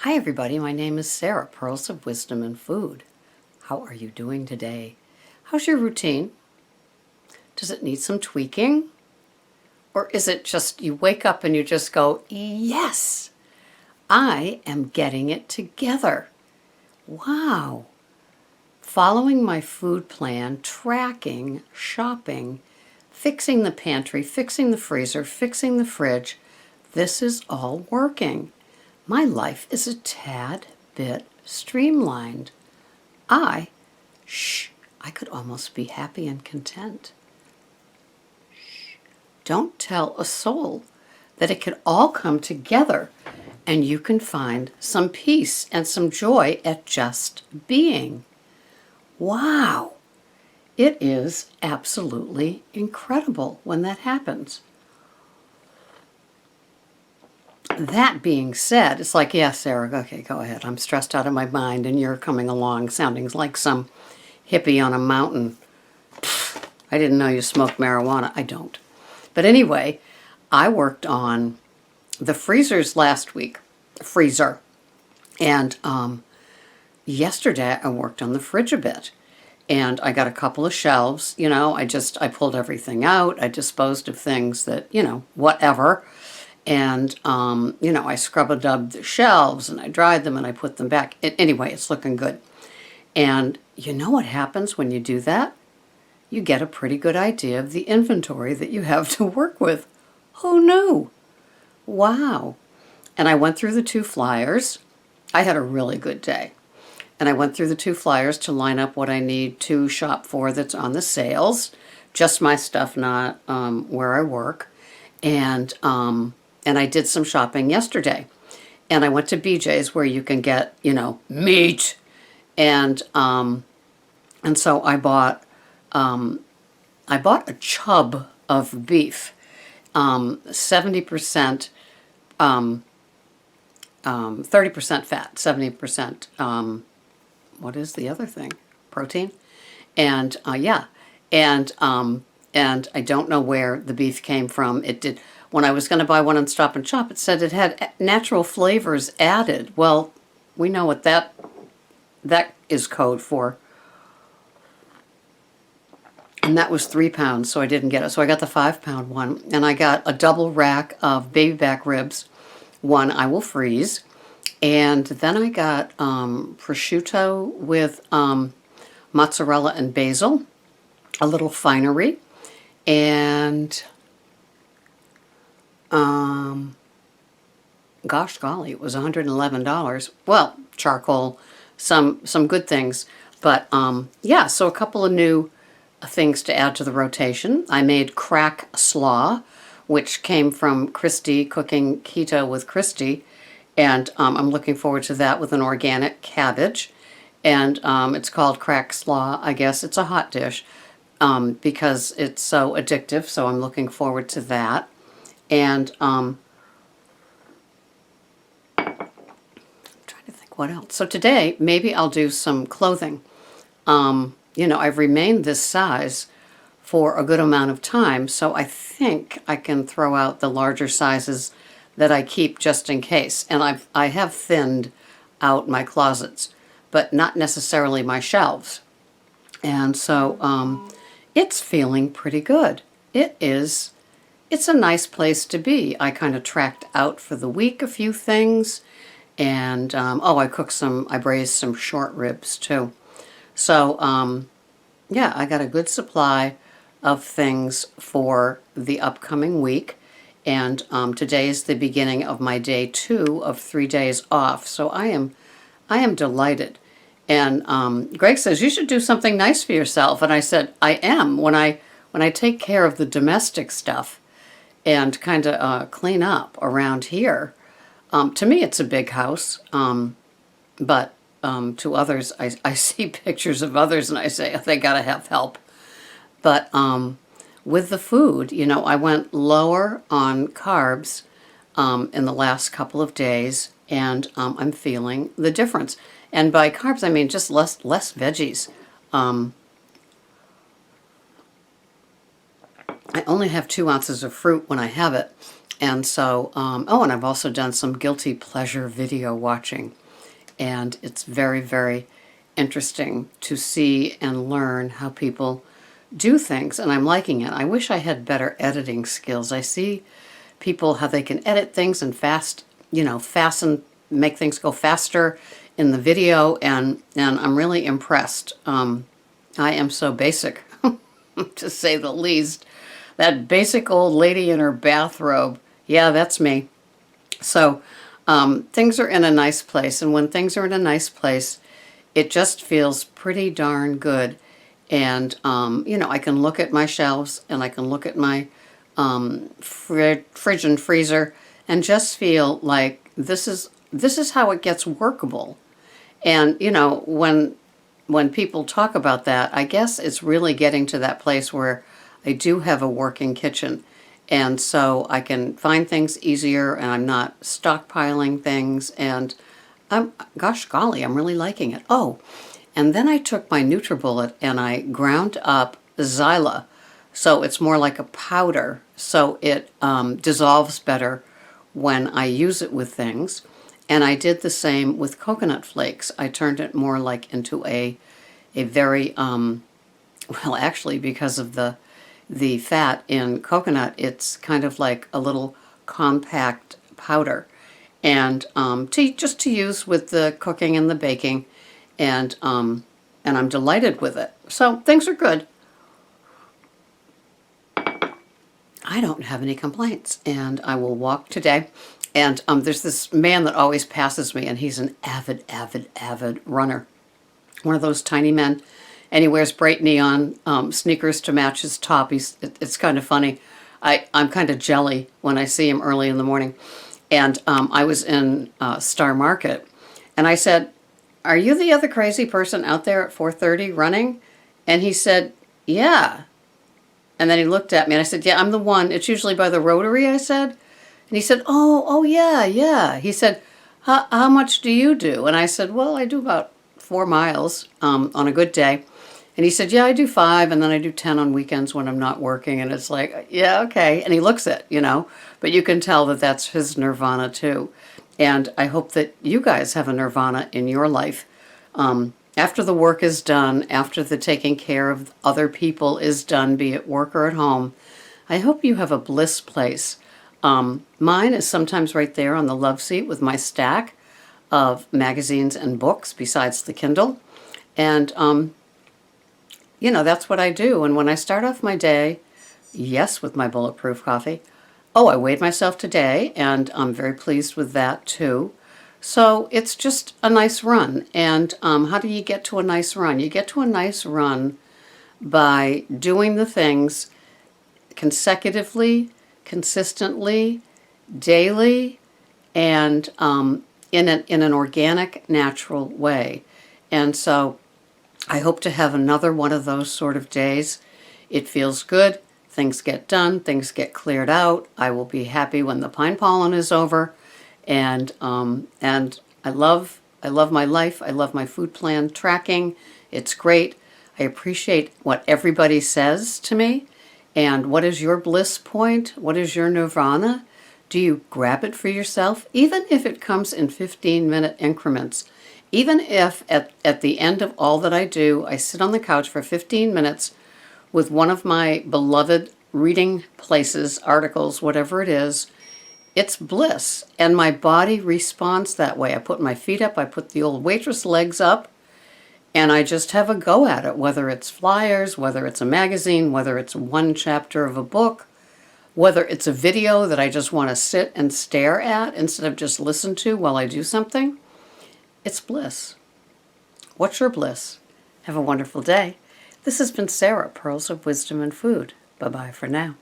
Hi everybody, my name is Sarah, Pearls of Wisdom and Food. How are you doing today? How's your routine? Does it need some tweaking? Or is it just you wake up and you just go, yes, I am getting it together. Wow. Following my food plan, tracking, shopping, fixing the pantry, fixing the freezer, fixing the fridge, this is all working. My life is a tad bit streamlined. I could almost be happy and content. Don't tell a soul that it could all come together and you can find some peace and some joy at just being. Wow! It is absolutely incredible when that happens. That being said, it's like, yeah, Sarah, okay, go ahead. I'm stressed out of my mind and you're coming along sounding like some hippie on a mountain. I didn't know you smoked marijuana. I don't. But anyway, I worked on the freezers last week. Freezer. And yesterday I worked on the fridge a bit. And I got a couple of shelves, I pulled everything out. I disposed of things that, whatever. And, I scrub-a-dubbed the shelves and I dried them and I put them back. Anyway, it's looking good. And you know what happens when you do that? You get a pretty good idea of the inventory that you have to work with. Oh no! Wow. And I went through the 2 flyers. I had a really good day. And I went through the 2 flyers to line up what I need to shop for that's on the sales. Just my stuff, not where I work. And I did some shopping yesterday. And I went to BJ's where you can get, meat. And so I bought a chub of beef, 70%, 30% fat, 70%, what is the other thing? Protein? And, and I don't know where the beef came from. It did, when I was going to buy one on Stop and Shop, it said it had natural flavors added. Well, we know what that is code for. And that was 3 pounds, so I didn't get it. So I got the 5-pound one, and I got a double rack of baby back ribs. One I will freeze. And then I got prosciutto with mozzarella and basil, a little finery, and gosh golly, it was $111. Well, charcoal, some good things. But yeah, so a couple of new things to add to the rotation. I made crack slaw, which came from Christy, Cooking Keto with Christy, and I'm looking forward to that with an organic cabbage. And it's called crack slaw. I guess it's a hot dish because it's so addictive, so I'm looking forward to that. And I'm trying to think what else. So today, maybe I'll do some clothing. I've remained this size for a good amount of time, so I think I can throw out the larger sizes that I keep just in case. And I have thinned out my closets, but not necessarily my shelves. And so it's feeling pretty good. It's a nice place to be. I kind of tracked out for the week a few things, and I braised some short ribs too. So, yeah, I got a good supply of things for the upcoming week. And today is the beginning of my day 2 of 3 days off. So I am delighted. And Greg says, you should do something nice for yourself. And I said, I am. When I take care of the domestic stuff and kind of clean up around here, to me it's a big house. But to others, I see pictures of others and I say, oh, they got to have help. But with the food, I went lower on carbs in the last couple of days, and I'm feeling the difference. And by carbs, I mean just less veggies. I only have 2 ounces of fruit when I have it. And so, oh, and I've also done some guilty pleasure video watching. And it's very, very interesting to see and learn how people do things, and I'm liking it. I wish I had better editing skills. I see people how they can edit things and fasten, make things go faster in the video, and I'm really impressed. I am so basic, to say the least. That basic old lady in her bathrobe, yeah, that's me. So things are in a nice place, and when things are in a nice place, it just feels pretty darn good. And, I can look at my shelves, and I can look at my fridge and freezer and just feel like this is how it gets workable. And, when people talk about that, I guess it's really getting to that place where I do have a working kitchen. And so I can find things easier, and I'm not stockpiling things, and gosh golly, I'm really liking it. Oh, and then I took my NutriBullet and I ground up Xyla, so it's more like a powder, so it dissolves better when I use it with things. And I did the same with coconut flakes. I turned it more like into a very, well, actually, because of the fat in coconut, it's kind of like a little compact powder, and to use with the cooking and the baking, and I'm delighted with it. So things are good. I don't have any complaints, and I will walk today. And there's this man that always passes me, and he's an avid runner. One of those tiny men, and he wears bright neon sneakers to match his top. It's kind of funny. I'm kind of jelly when I see him early in the morning. And I was in Star Market, and I said, "Are you the other crazy person out there at 4:30 running?" And he said, "Yeah." And then he looked at me, and I said, "Yeah, I'm the one. It's usually by the Rotary," I said. And he said, oh, yeah. He said, how much do you do? And I said, well, I do about 4 miles on a good day. And he said, yeah, I do 5, and then I do 10 on weekends when I'm not working. And it's like, yeah, okay. And he looks at, but you can tell that that's his nirvana too. And I hope that you guys have a nirvana in your life. After the work is done, after the taking care of other people is done, be it work or at home, I hope you have a bliss place. Mine is sometimes right there on the love seat with my stack of magazines and books besides the Kindle. And, that's what I do. And when I start off my day, yes, with my bulletproof coffee. Oh, I weighed myself today, and I'm very pleased with that too. So it's just a nice run. And how do you get to a nice run? You get to a nice run by doing the things consecutively, consistently, daily, and in an organic, natural way. And so I hope to have another one of those sort of days. It feels good. Things get done. Things get cleared out. I will be happy when the pine pollen is over. And I love my life. I love my food plan tracking. It's great. I appreciate what everybody says to me. And what is your bliss point? What is your nirvana? Do you grab it for yourself? Even if it comes in 15-minute increments. Even if at the end of all that I do, I sit on the couch for 15 minutes with one of my beloved reading places, articles, whatever it is, it's bliss. And my body responds that way. I put my feet up, I put the old waitress legs up, and I just have a go at it, whether it's flyers, whether it's a magazine, whether it's one chapter of a book, whether it's a video that I just want to sit and stare at instead of just listen to while I do something. It's bliss. What's your bliss? Have a wonderful day. This has been Sarah, Pearls of Wisdom and Food. Bye-bye for now.